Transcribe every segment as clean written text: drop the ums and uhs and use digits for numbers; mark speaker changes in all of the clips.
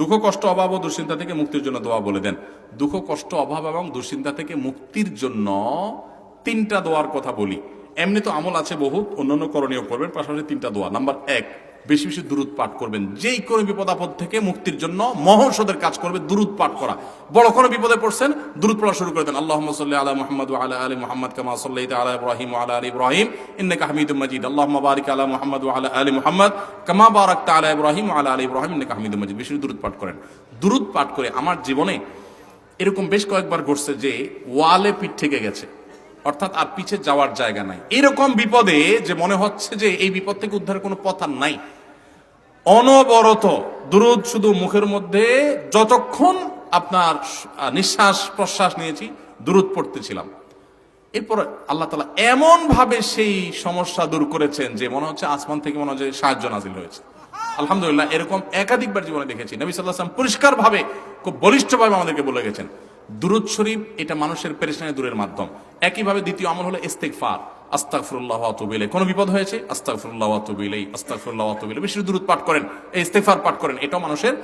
Speaker 1: দুঃখ কষ্ট অভাব ও দুশ্চিন্তা থেকে মুক্তির জন্য দোয়া বলে দেন। দুঃখ কষ্ট অভাব এবং দুশ্চিন্তা থেকে মুক্তির জন্য 3টা দোয়ার কথা বলি। এমনি তো আমল আছে বহুত, অন্যান্য করণীয় করবেন, পাশাপাশি 3টা দোয়া। নাম্বার 1, বেশি বেশি দুরূদ পাঠ করবেন। যেই কোনো বিপদ আপদ থেকে মুক্তির জন্য মহৌষধের কাজ করবে দুরূদ পাঠ করা। বড় কোনো বিপদে পড়ছেন, দুরূদ পড়া শুরু করে দেন। আল্লাহুম্মা সাল্লি আলা মুহাম্মাদ ওয়া আলা আলি মুহাম্মাদ কামা সাল্লাইতা আলা ইব্রাহিম ওয়া আলা আলি ইব্রাহিম ইন্নাকা হামিদুম মাজিদ। আল্লাহুম্মা বারিক আলা মুহাম্মাদ ওয়া আলা আলি মুহাম্মাদ কামা বারাকতা আলা ইব্রাহিম ওয়া আলা আলি ইব্রাহিম ইন্নাকা হামিদুম মাজিদ। বেশি দুরূদ পাঠ করেন। দুরূদ পাঠ করে আমার জীবনে এরকম বেশ কয়েকবার ঘটছে যে ওয়ালে পিঠ থেকে গেছে, অর্থাৎ আর পিছে যাওয়ার জায়গা নাই। এরকম বিপদে যে মনে হচ্ছে যে এই বিপদ থেকে উদ্ধারের কোনো পথ আর নাই, অনবরত দুরূদ শুধু মুখের মধ্যে, যতক্ষণ আপনার নিঃশ্বাস প্রশ্বাস নিয়েছি দুরূদ পড়তেছিলাম। এরপর আল্লাহ তাআলা এমন ভাবে সেই সমস্যা দূর করেছেন যে মনে হচ্ছে আসমান থেকে মনে হচ্ছে সাহায্য নাজিল হয়েছে। আলহামদুলিল্লাহ, এরকম একাধিকবার জীবনে দেখেছি। নবী সাল্লাল্লাহু আলাইহি ওয়াসাল্লাম পরিষ্কার ভাবে, খুব বলিষ্ঠভাবে আমাদেরকে বলে গেছেন দুরূদ শরীফ এটা মানুষের পেরেশানি দূরের মাধ্যম। একইভাবে দ্বিতীয় আমল হলো ইস্তিগফার, আস্তাগফিরুল্লাহ ওয়া আতুবু ইলাইহি। কোনো বিপদ হয়েছে, আস্তাগফিরুল্লাহ ওয়া আতুবু ইলাইহি, আস্তাগফিরুল্লাহ ওয়া আতুবু ইলাইহি। বেশি দুরূদ পাঠ করেন, এই ইস্তিগফার পাঠ করেন। এটাও মানুষের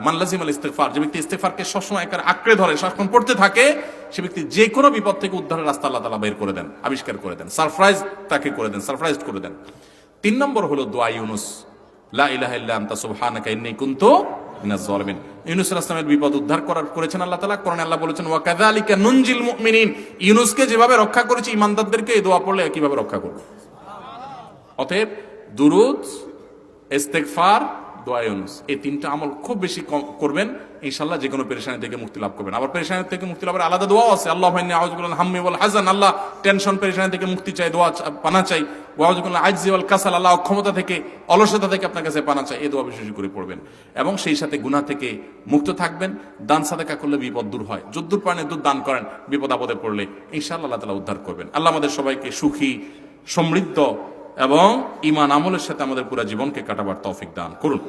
Speaker 1: মান লাজিমাল ইস্তিগফার, যে ব্যক্তি ইস্তিগফারকে সবসময় একারে আঁকড়ে ধরে সারাক্ষণ পড়তে থাকে, সে ব্যক্তি যে কোনো বিপদ থেকে উদ্ধারের রাস্তা আল্লাহ তাআলা বের করে দেন, আবিষ্কার করে দেন, সারপ্রাইজ তাকে করে দেন, সারপ্রাইজ করে দেন। 3 নম্বর হলো দোয়া ইউনুস, লা ইলাহা ইল্লা আনতা সুবহানাকা ইন্নী কুনতু মিনাজ জালিমিন। ইউনুস আলাইহিস সালামের বিপদ উদ্ধার করেছেন আল্লাহ তাআলা। কোরআনে আল্লাহ বলেছেন ওয়া কাযালিকা নুনজিল মুমিনিন, ইউনুসকে যেভাবে রক্ষা করেছি ঈমানদারদেরকে এই দোয়া পড়লে একইভাবে রক্ষা করব। অতএব দুরূদ, ইস্তিগফার, দোয়া ইউনুস, এই 3টা আমল খুব বেশি করবেন, ইনশাআল্লাহ যে কোনো পেরেশানি থেকে মুক্তি লাভ করবেন। আবার পেরেশানি থেকে মুক্তি লাভের আলাদা দোয়াও আছে। আল্লাহুম্মা ইন্নী আউযু বিকা মিনাল হাম্মি ওয়াল হাযান, আল্লাহ টেনশন পেরেশানি থেকে মুক্তি চাই, দোয়া পানা চাই। ওয়া আউযু বিকা মিনাল আজজি ওয়াল কাসাল, আল্লাহ অক্ষমতা থেকে, অলসতা থেকে আপনার কাছে পানা চাই। এই দোয়া বিশেষ করে পড়বেন এবং সেই সাথে গুনাহ থেকে মুক্ত থাকবেন। দান সাদাকা করলে বিপদ দূর হয়, যদ্দূর পারেন দুধ দান করেন, বিপদ আপদে পড়লে ইনশাআল্লাহ আল্লাহ তাআলা উদ্ধার করবেন। আল্লাহ আমাদের সবাইকে সুখী, সমৃদ্ধ এবং ঈমান আমলের সাথে আমাদের পুরো জীবনকে কাটাবার তৌফিক দান করুন।